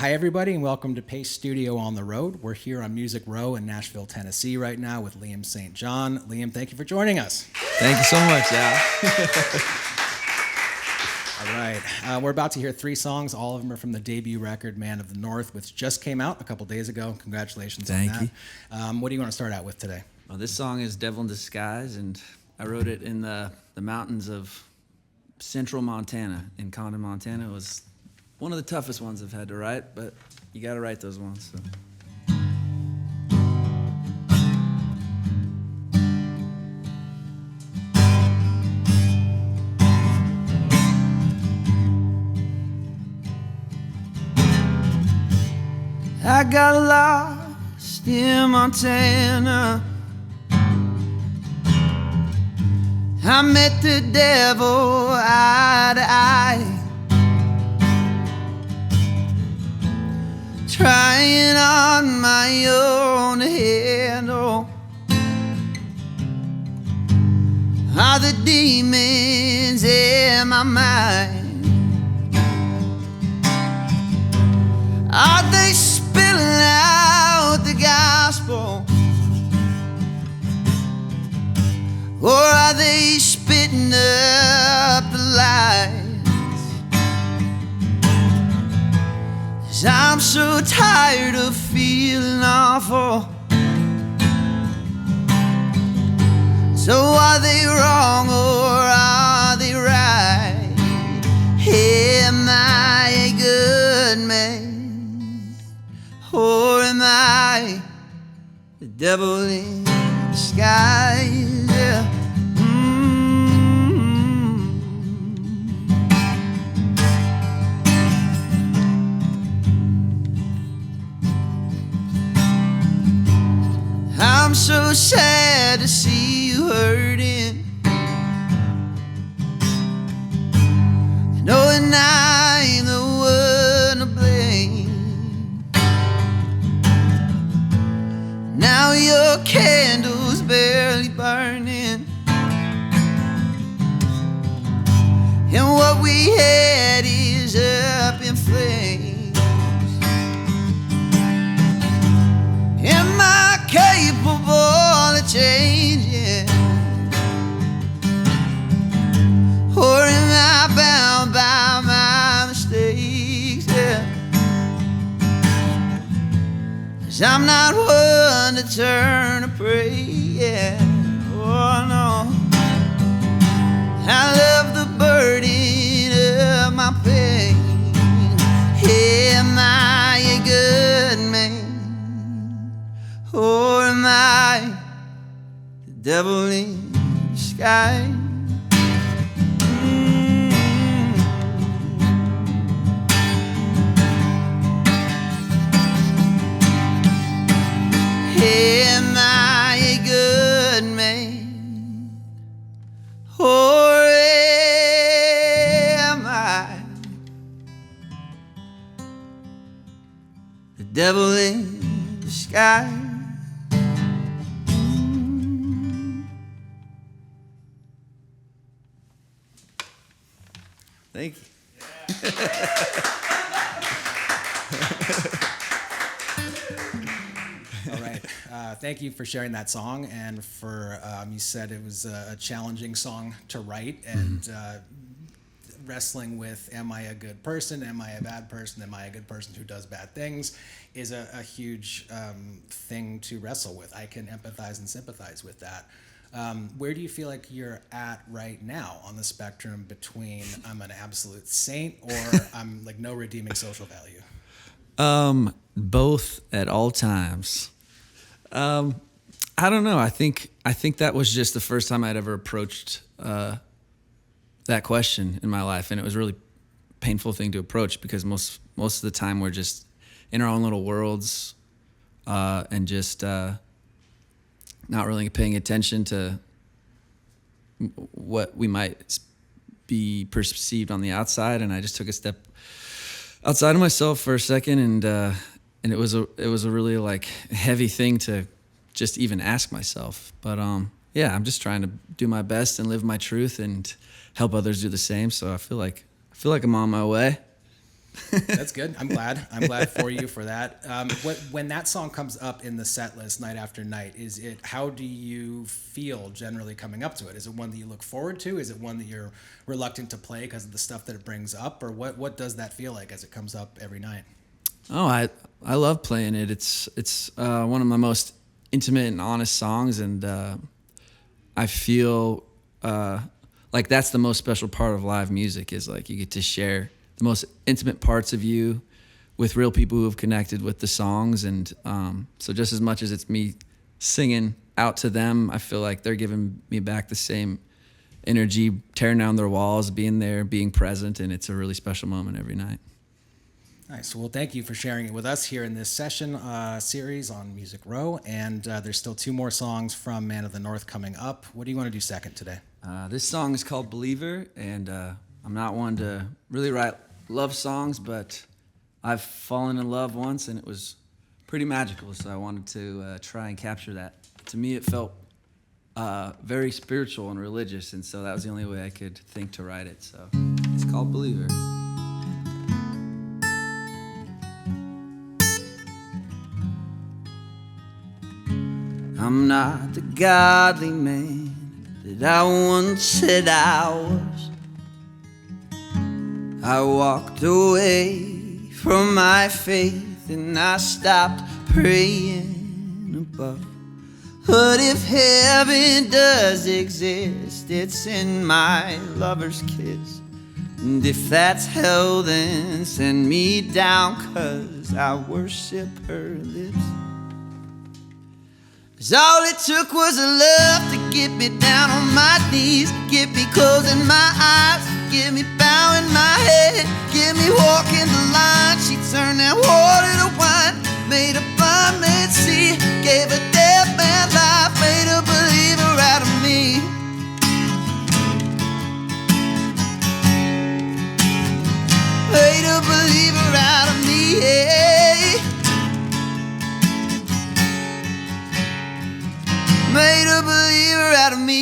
Hi, everybody, and welcome to Pace Studio on the Road. We're here on Music Row in Nashville, Tennessee right now with Liam St. John. Liam, thank you for joining us. Thank you so much, Al. All right. We're about to hear 3 songs. All of them are from the debut record, Man of the North, which just came out a couple days ago. Congratulations on that. Thank you. What do you want to start out with today? Well, this song is Devil in Disguise, and I wrote it in the mountains of central Montana, in Condon, Montana. It was one of the toughest ones I've had to write, but you got to write those ones. So. I got lost in Montana. I met the devil eye to eye, trying on my own to handle all the demons in my mind. Are they spilling out the gospel, or are they spitting up the lies? 'Cause I'm so tired of feeling awful. So are they wrong or are they right? Am I a good man, or am I the devil in disguise? Yeah. I'm so sad to see you hurting, knowing I'm the one to blame. Now your candle's barely burning, and what we had is up in flames. Am I capable of changing, or am I bound by my mistakes? Yeah. 'Cause I'm not one to turn to pray. Yeah. Oh no, I love the burden of my pain. Am I a good man, or am I the devil in disguise? Am I a good man, or am I the devil in disguise? Thank you. All right. Thank you for sharing that song, and for you said it was a challenging song to write, and wrestling with, am I a good person, am I a bad person, am I a good person who does bad things, is a huge thing to wrestle with. I can empathize and sympathize with that. Where do you feel like you're at right now on the spectrum between I'm an absolute saint or I'm like no redeeming social value? Both at all times. I don't know. I think that was just the first time I'd ever approached that question in my life, and it was a really painful thing to approach because most of the time we're just in our own little worlds, and just not really paying attention to what we might be perceived on the outside. And I just took a step outside of myself for a second, and it was a really like heavy thing to just even ask myself. But yeah, I'm just trying to do my best and live my truth and help others do the same. So I feel like I'm on my way. That's good. I'm glad. I'm glad for you for that. When that song comes up in the set list night after night, how do you feel generally coming up to it? Is it one that you look forward to? Is it one that you're reluctant to play because of the stuff that it brings up? Or what does that feel like as it comes up every night? Oh, I love playing it. It's one of my most intimate and honest songs, and I feel like that's the most special part of live music, is like you get to share the most intimate parts of you with real people who have connected with the songs. And so just as much as it's me singing out to them, I feel like they're giving me back the same energy, tearing down their walls, being there, being present, and it's a really special moment every night. Nice. Well, thank you for sharing it with us here in this session series on Music Row. And there's still 2 more songs from Man of the North coming up. What do you want to do second today? This song is called Believer, and I'm not one to really write love songs, but I've fallen in love once, and it was pretty magical, so I wanted to try and capture that. To me, it felt very spiritual and religious, and so that was the only way I could think to write it. So it's called Believer. I'm not the godly man that I once said I was. I walked away from my faith and I stopped praying above. But if heaven does exist, it's in my lover's kiss. And if that's hell, then send me down, 'cause I worship her lips. 'Cause all it took was a love to get me down on my knees, get me closing my eyes, get me bowing my head, get me walking the line. She turned that water to wine, made a blind man see, gave a dead man life, made a believer out of me. Made a believer out of me, yeah. Made a believer out of me.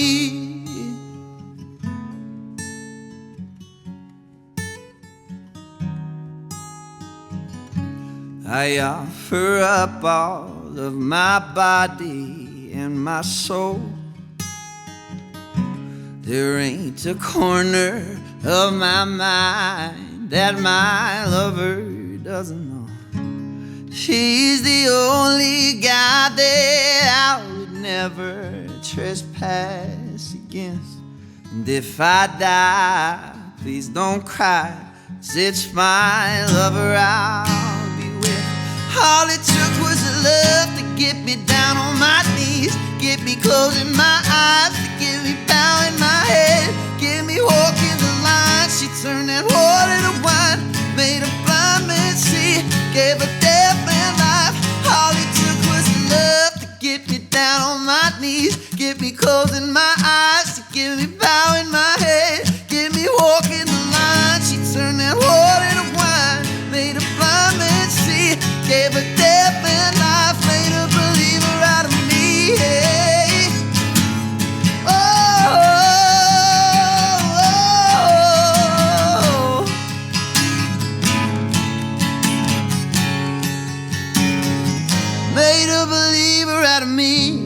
I offer up all of my body and my soul. There ain't a corner of my mind that my lover doesn't know. She's the only God that I would never trespass against. And if I die, please don't cry, 'cause it's my lover I'll be with. All it took was a love to get me down on my knees, get me closing my eyes, to get me bowing my head, get me walking the line. She turned that water to wine, made a blind man see, gave a deaf man life. All it took was love to get me down on my knees, get me closing my eyes, to get me bowing my head, get me walking the line. She turned that water to wine, made a blind man see, gave a deaf man life, made a believer out of me, yeah. Oh, made a believer out of me.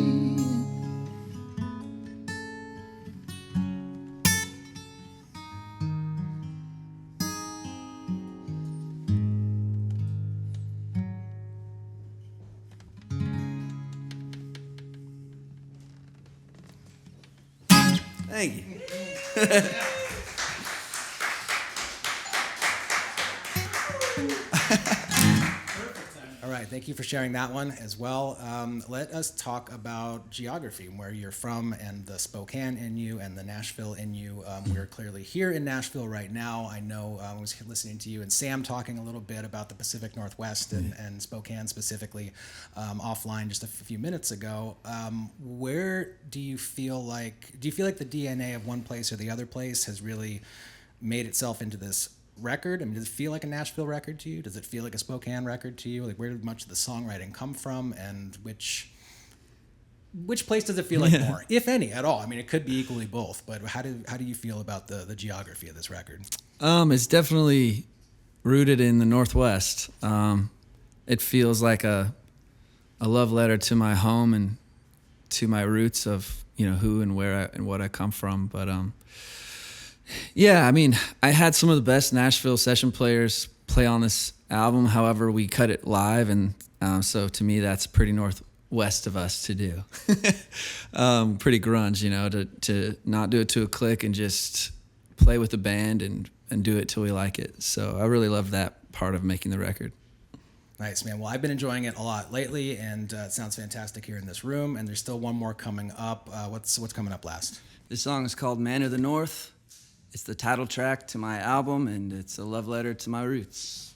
Thank you. All right, thank you for sharing that one as well. Let us talk about geography, where you're from, and the Spokane in you and the Nashville in you. We're clearly here in Nashville right now. I know I was listening to you and Sam talking a little bit about the Pacific Northwest and Spokane specifically offline just a few minutes ago. Where do you feel like the DNA of one place or the other place has really made itself into this record? I mean, does it feel like a Nashville record to you? Does it feel like a Spokane record to you? Like, where did much of the songwriting come from, and which place does it feel like more, if any, at all? I mean, it could be equally both, but how do you feel about the geography of this record? It's definitely rooted in the Northwest. It feels like a love letter to my home and to my roots of, you know, who and where and what I come from. But yeah, I mean, I had some of the best Nashville session players play on this album. However, we cut it live, and so to me, that's pretty Northwest of us to do. Pretty grunge, you know, to not do it to a click and just play with the band and do it till we like it. So I really love that part of making the record. Nice, man. Well, I've been enjoying it a lot lately, and it sounds fantastic here in this room. And there's still one more coming up. What's coming up last? This song is called Man of the North. It's the title track to my album, and it's a love letter to my roots.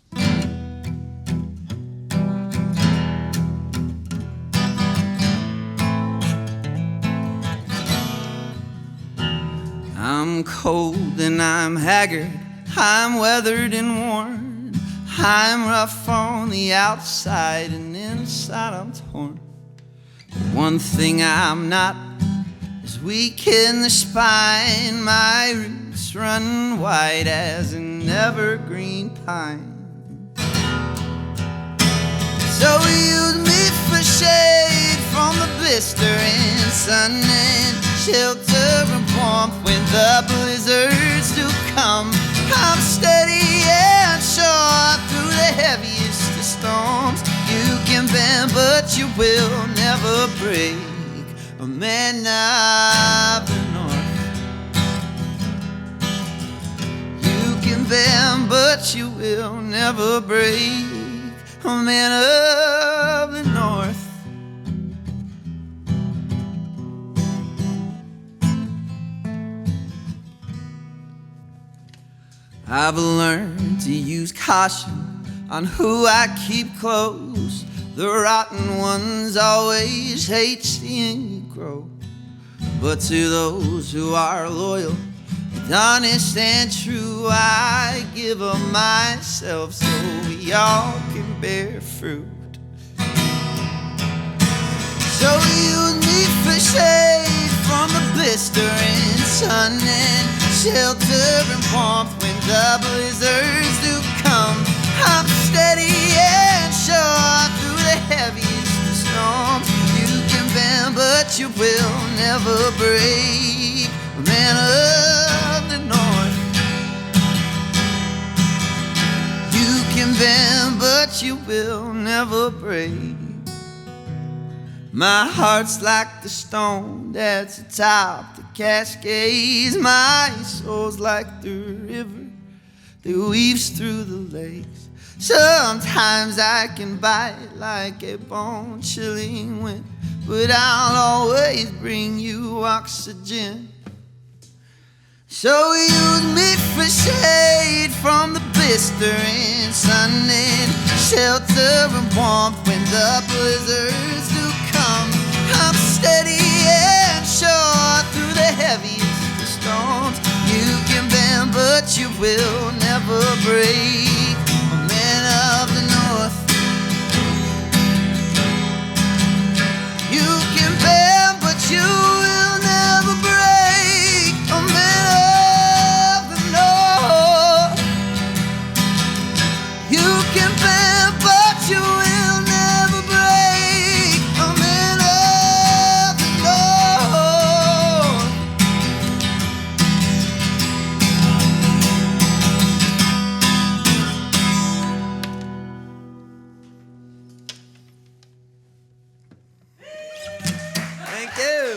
I'm cold and I'm haggard, I'm weathered and worn. I'm rough on the outside and inside I'm torn. But one thing I'm not is weak in the spine. My roots run wide as an evergreen pine. So use me for shade from the blistering sun and shelter and warmth when the blizzards do come. I'm steady and sure through the heaviest of storms. You can bend, but you will never break. A man of the North. You can bend, but you will never break. A man of the North. I've learned to use caution on who I keep close. The rotten ones always hate seeing you grow. But to those who are loyal and honest and true, I give of myself so we all can bear fruit. So use me for shade from the blistering sun and shelter and warmth when the blizzards do come. I'm steady and sure through the heaviest of storms. You can bend, but you will never break. Man of the North. You can bend, but you will never break. My heart's like the stone that's atop the Cascades. My soul's like the river that weaves through the lakes. Sometimes I can bite like a bone-chilling wind, but I'll always bring you oxygen. So use me for shade from the blistering sun and shelter and warmth when the blizzards do come. I'm steady and sure through the heaviest of storms. You can bend, but you will never break. A man of the North. You can bend, but you will never break. A man of the North. You can bend, but you will never break. A man of the North. Thank you.